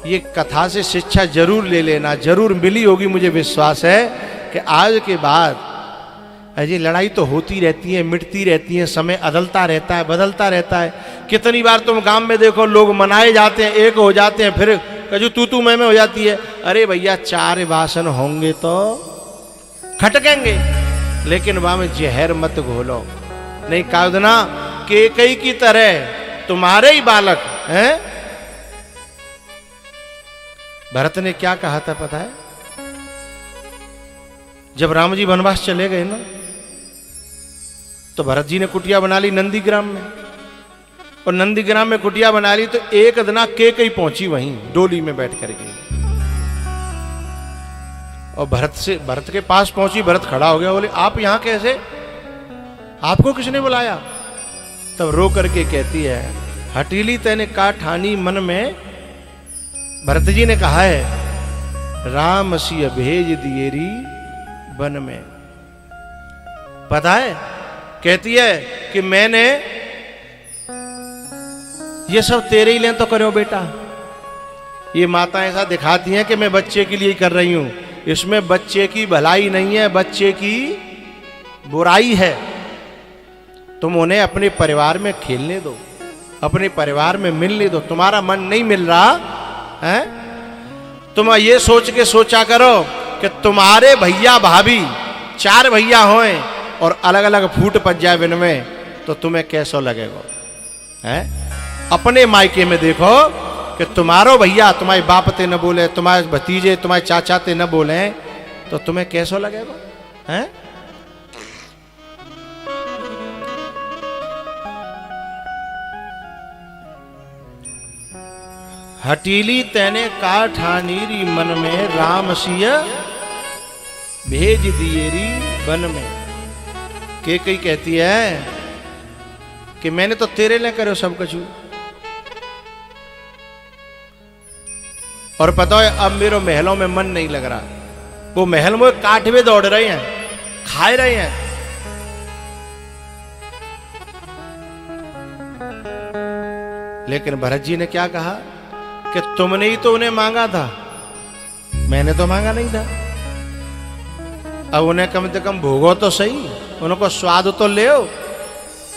ये कथा से शिक्षा जरूर ले लेना, जरूर मिली होगी। मुझे विश्वास है कि आज के बाद अजी लड़ाई तो होती रहती है, मिटती रहती है, समय अदलता रहता है, बदलता रहता है। कितनी बार तुम गांव में देखो लोग मनाए जाते हैं, एक हो जाते हैं, फिर कजू तू मैं हो जाती है। अरे भैया 4 वासन होंगे तो खटकेंगे, लेकिन वहां में जहर मत घोलो। नहीं कादना केकई की तरह तुम्हारे ही बालक हैं। भरत ने क्या कहा था पता है? जब राम जी वनवास चले गए ना, तो भरत जी ने कुटिया बना ली नंदीग्राम में, और नंदीग्राम में कुटिया बना ली तो एक दिन केकई पहुंची वहीं डोली में बैठ करके, और भरत के पास पहुंची। भरत खड़ा हो गया, बोले आप यहां कैसे, आपको किसने बुलाया? तब रो करके कहती है, हटीली तैने का ठानी मन में। भरत जी ने कहा है राम सिय भेज दिएरी वन में। पता है, कहती है कि मैंने ये सब तेरे ही लिए तो करो बेटा। ये माता ऐसा दिखाती हैं कि मैं बच्चे के लिए कर रही हूं, इसमें बच्चे की भलाई नहीं है, बच्चे की बुराई है। तुम उन्हें अपने परिवार में खेलने दो, अपने परिवार में मिलने दो। तुम्हारा मन नहीं मिल रहा है, तुम ये सोच के सोचा करो कि तुम्हारे भैया भाभी 4 भैया होए और अलग अलग फूट पच जाए बिन में, तो तुम्हें कैसा लगेगा? है अपने मायके में देखो कि तुम्हारो भैया तुम्हारे बाप ते न बोले, तुम्हारे भतीजे तुम्हारे चाचा ते न बोले, तो तुम्हें कैसा लगेगा? है हटीली तैने का ठानीरी मन में, राम सिय भेज दिएरी वन में। केकई कहती है कि मैंने तो तेरे लिए करो सब कुछ, और पता है अब मेरे महलों में मन नहीं लग रहा। वो महल में काठवे दौड़ रहे हैं, खाए रहे हैं। लेकिन भरत जी ने क्या कहा कि तुमने ही तो उन्हें मांगा था, मैंने तो मांगा नहीं था। अब उन्हें कम से कम भोगो तो सही, उनको स्वाद तो ले।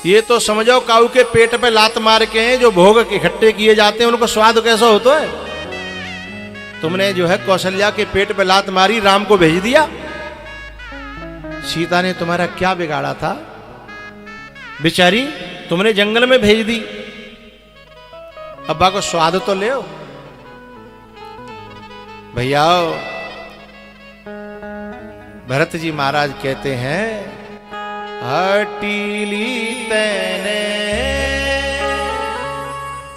ये तो समझो काऊ के पेट पे लात मार के हैं जो भोग इकट्ठे किए जाते हैं, उनको स्वाद कैसा होता है। तुमने जो है कौशल्या के पेट पे लात मारी, राम को भेज दिया। सीता ने तुम्हारा क्या बिगाड़ा था बेचारी, तुमने जंगल में भेज दी। अब्बा को स्वाद तो ले भैया। भरत जी महाराज कहते हैं, हटीली तैने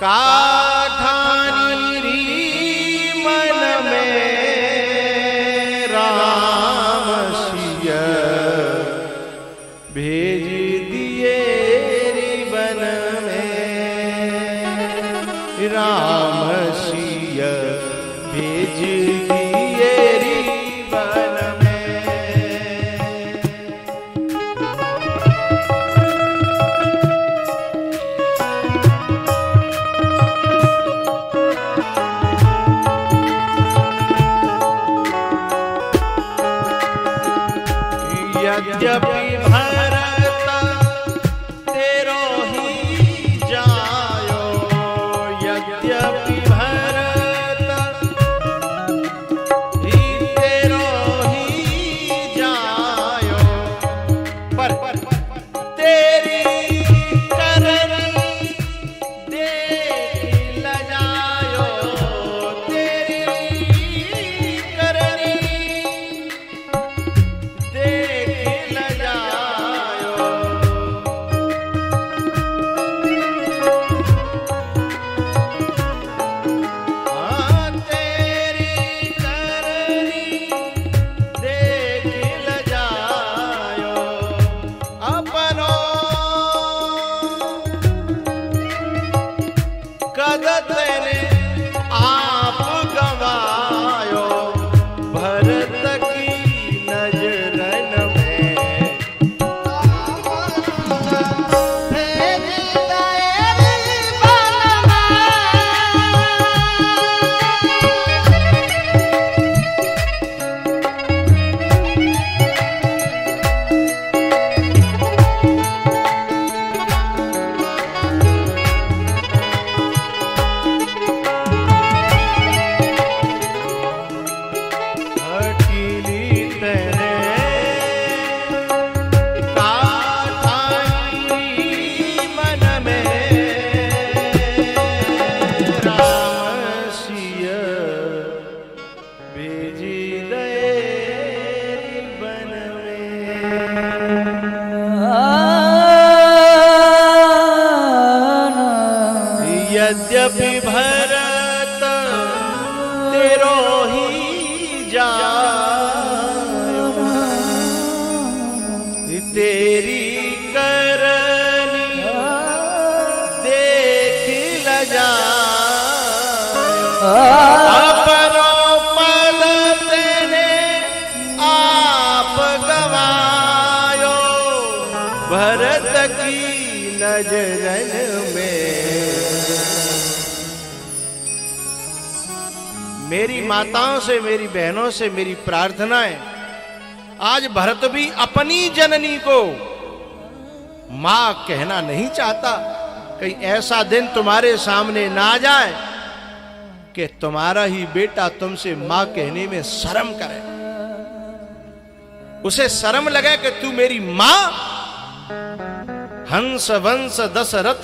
काठानी मन में राम सिय भेज दिए बन में, राम सिय भेज दिए बन में। यद्यपि भरत तेरो ही जायो, यद्यपि भरत ही तेरो ही जायो, पर तेरी करनी देख लजायो, तेरी करनी यद्यपि भरत तेरो ही जायो, तेरी करनी देख लजायो, अपनो पद तेने आप गवायो, भरत की नजरन में। मेरी माताओं से, मेरी बहनों से मेरी प्रार्थना है, आज भरत भी अपनी जननी को मां कहना नहीं चाहता। कहीं ऐसा दिन तुम्हारे सामने ना आ जाए कि तुम्हारा ही बेटा तुमसे मां कहने में शर्म करे, उसे शर्म लगे कि तू मेरी मां। हंस वंश दशरथ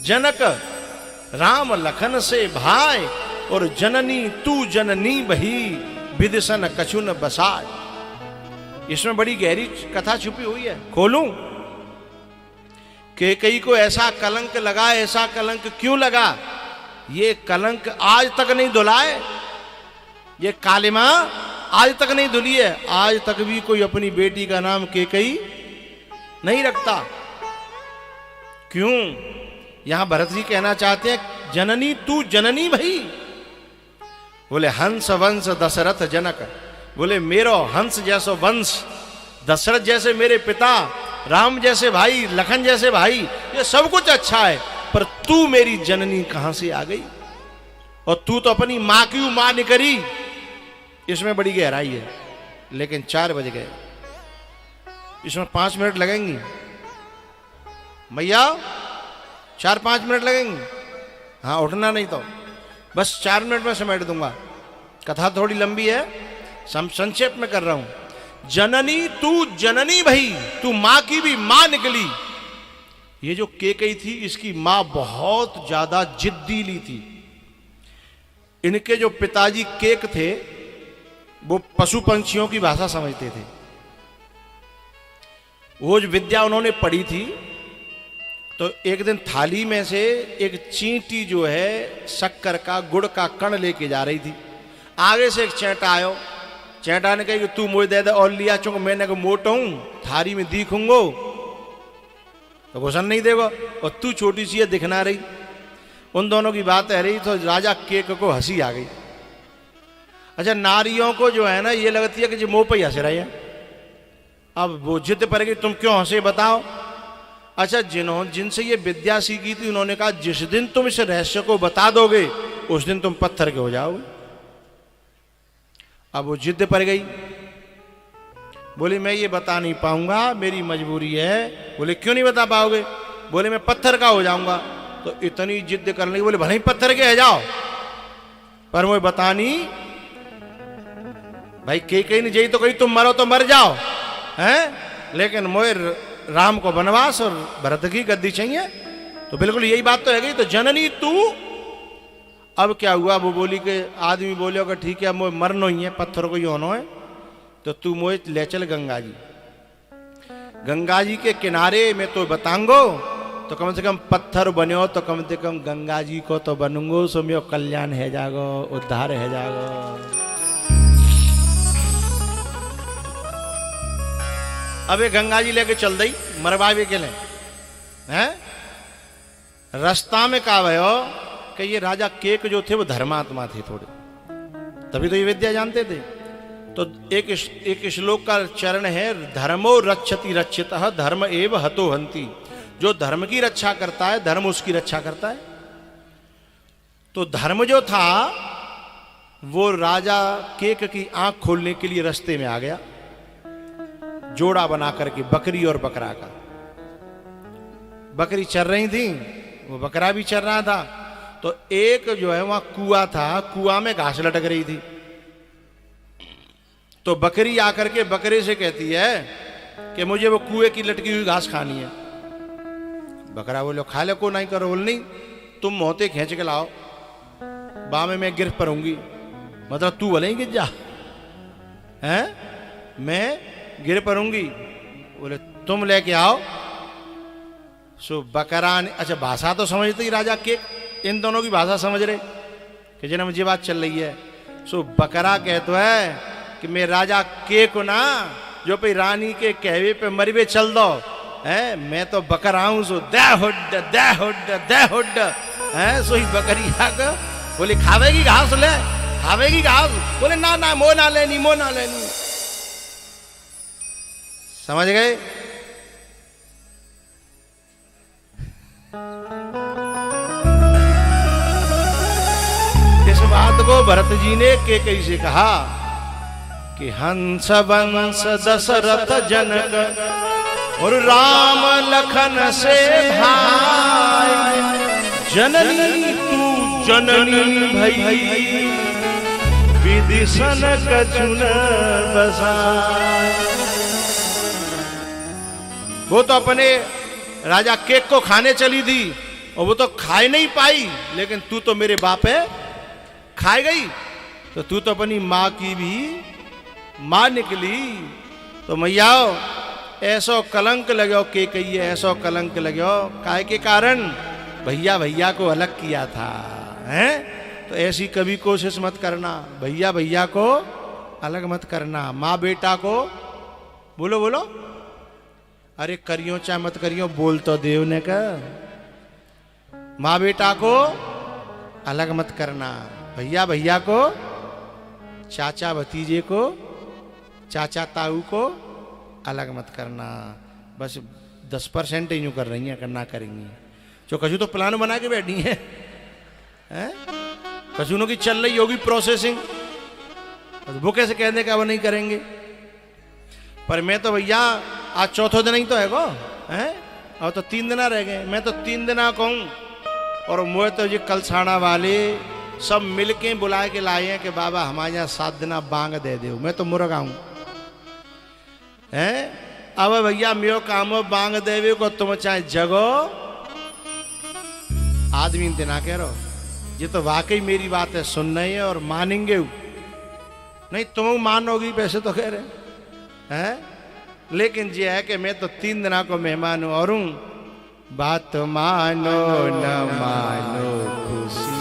जनक राम लखन से भाई, और जननी तू जननी बही विदिशन कछुन बसाय। इसमें बड़ी गहरी कथा छुपी हुई है, खोलूं? कैकेयी को ऐसा कलंक लगा, ऐसा कलंक क्यों लगा? ये कलंक आज तक नहीं धुलाए, ये कालिमा आज तक नहीं धुली है। आज तक भी कोई अपनी बेटी का नाम कैकेयी नहीं रखता। क्यों? यहां भरत जी कहना चाहते हैं, जननी तू जननी भई। बोले हंस वंश दशरथ जनक, बोले मेरो हंस जैसो वंश, दशरथ जैसे मेरे पिता, राम जैसे भाई, लखन जैसे भाई, ये सब कुछ अच्छा है, पर तू मेरी जननी कहां से आ गई, और तू तो अपनी मां की मां नहीं करी। इसमें बड़ी गहराई है। लेकिन 4 बज गए, इसमें 5 मिनट लगेंगी मैया, 4-5 मिनट लगेंगे। हाँ, उठना नहीं तो बस 4 मिनट में समेट दूंगा। कथा थोड़ी लंबी है, संक्षेप में कर रहा हूं। जननी तू जननी भई, तू मां की भी मां निकली। ये जो केकई थी, इसकी मां बहुत ज्यादा जिद्दीली थी। इनके जो पिताजी केक थे, वो पशु पंछियों की भाषा समझते थे। वो जो विद्या उन्होंने पढ़ी थी, तो एक दिन थाली में से एक चींटी जो है शक्कर का गुड़ का कण लेके जा रही थी। आगे से एक चैंटा आयो, चैंटा ने कहा कि तू मुझे दे दे और लिया, चूंकि मैंने को मोटा हूं, थारी में दिखूंगो तो घुसन नहीं देगा, और तू छोटी सी है दिखना रही। उन दोनों की बात है रही, तो राजा केक को हंसी आ गई। अच्छा, नारियों को जो है ना, ये लगती है कि जो मुंह पे ही हंस रही है। अब वो जिद पर गई, तुम क्यों हंसे बताओ। अच्छा, जिनसे ये विद्या सीखी थी, उन्होंने कहा जिस दिन तुम इस रहस्य को बता दोगे, उस दिन तुम पत्थर के हो जाओगे। अब वो जिद पर गई, बोली मैं ये बता नहीं पाऊंगा, मेरी मजबूरी है। बोले क्यों नहीं बता पाओगे। बोले मैं पत्थर का हो जाऊंगा। तो इतनी जिद करने की, बोले भले ही पत्थर के है जाओ, पर मुझे बतानी भाई। कहीं नहीं जाई तो कहीं तुम मरो तो मर जाओ, हैं, लेकिन मुझे राम को वनवास और भरत की गद्दी चाहिए। तो बिल्कुल यही बात तो है गई। तो जननी तू, अब क्या हुआ, वो बोली कि आदमी बोले कि ठीक है, मुझे मरनो ही है, पत्थर को ही होना है, तो तू मुझे ले चल गंगा जी। गंगा जी के किनारे में तो बतांगो, तो कम से कम पत्थर बनो, तो कम से कम गंगा जी को तो बनूंगो, सो मेरो कल्याण है जागो, उद्धार है जागो। अब ये गंगा जी लेके चल दी मरवावे के लिए, हैं। रास्ता में कहा भयो कि ये राजा केक जो थे वो धर्मात्मा थे थोड़े, तभी तो ये विद्या जानते थे। तो एक श्लोक का चरण है, धर्मो रक्षति रक्षितः धर्म एव हतो हंति। जो धर्म की रक्षा करता है, धर्म उसकी रक्षा करता है। तो धर्म जो था, वो राजा केक की आंख खोलने के लिए रास्ते में आ गया, जोड़ा बना करके बकरी और बकरा का। बकरी चर रही थी, वो बकरा भी चर रहा था। तो एक जो है वहां कुआं था, कुआं में घास लटक रही थी। तो बकरी आकर के बकरे से कहती है कि मुझे वो कुएं की लटकी हुई घास खानी है। बकरा बोलो खा ले, को नहीं करो। बोल नहीं, तुम मोहते खींच के लाओ, बामे मैं गिर पड़ूंगी। मतलब तू भले ही गिर जा, हैं, मैं गिर पड़ूंगी। बोले तुम लेके आओ। सो बकरा ने, अच्छा भाषा तो समझते ही राजा के, इन दोनों की भाषा समझ रहे कि जिन्हें मुझे बात चल रही है। सो बकरा कहता है कि मैं राजा के को ना, जो पे रानी के कहवे पे मरवे चल दो, है, मैं तो बकरा हूं। सो दे हुड दे हुड दे हुड, है। सो ही बकरी आकर बोले खावेगी घास, ले खावेगी घास। बोले ना ना, मो ना लेनी, मो ना लेनी। समझ गए। इस बात को भरत जी ने के कैसे कहा कि हंस वंश दशरथ जनक और राम लखन से भाई, जननी तू जननी भई, विदिशन कछुन बसाय। वो तो अपने राजा केक को खाने चली थी, और वो तो खाए नहीं पाई, लेकिन तू तो मेरे बाप है, खाए गई। तो तू तो अपनी माँ की भी माँ निकली। तो मैया ऐसो कलंक लगो के कहिए, ऐसो कलंक लगो काय के कारण, भैया भैया को अलग किया था, हैं। तो ऐसी कभी कोशिश मत करना, भैया भैया को अलग मत करना। माँ बेटा को बोलो बोलो, अरे करियो चाहे मत करियो, बोल तो देव ने का। माँ बेटा को अलग मत करना, भैया भैया को, चाचा भतीजे को, चाचा ताऊ को अलग मत करना। बस 10% ही यूं कर रही हैं, करना करेंगी। जो कछु तो प्लान बना के बैठी है, कसूनों की चल रही होगी प्रोसेसिंग, वो कैसे कहने का वो नहीं करेंगे। पर मैं तो भैया आज चौथा दिन ही तो है गो, हैं और तो 3 दिन रह गए, मैं तो 3 दिन कहूँ। और मुझे तो ये कलसाना वाले सब मिलके बुला के लाए हैं कि बाबा हमारे यहाँ 7 दिन बांग दे दो। मैं तो मुर्गा हूँ, हैं अब भैया मेरो काम बांग देवे को तुम चाहे जगो आदमी दिन कह रहो। ये तो वाकई मेरी बात है, सुनना ही है और मानेंगे नहीं, तुम मानोगी वैसे तो कह रहे हैं, लेकिन ये है कि मैं तो 3 दिन को मेहमान हूं और बात मानो न मानो खुशी।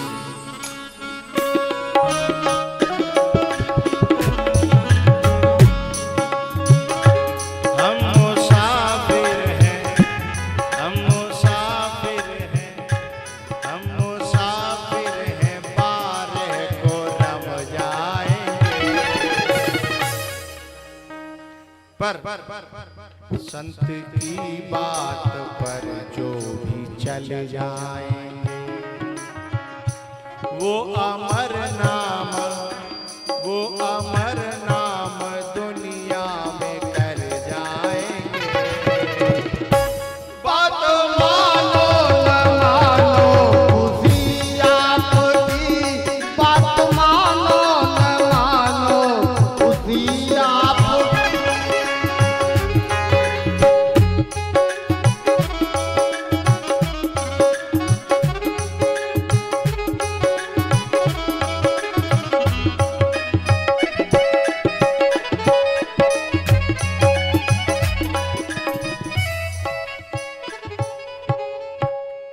हम मुसाफिर हैं, हम मुसाफिर हैं, हम मुसाफिर हैं, बारह को रम जाएंगे। पर संत की बात पर जो भी चल जाएंगे वो अमर नाम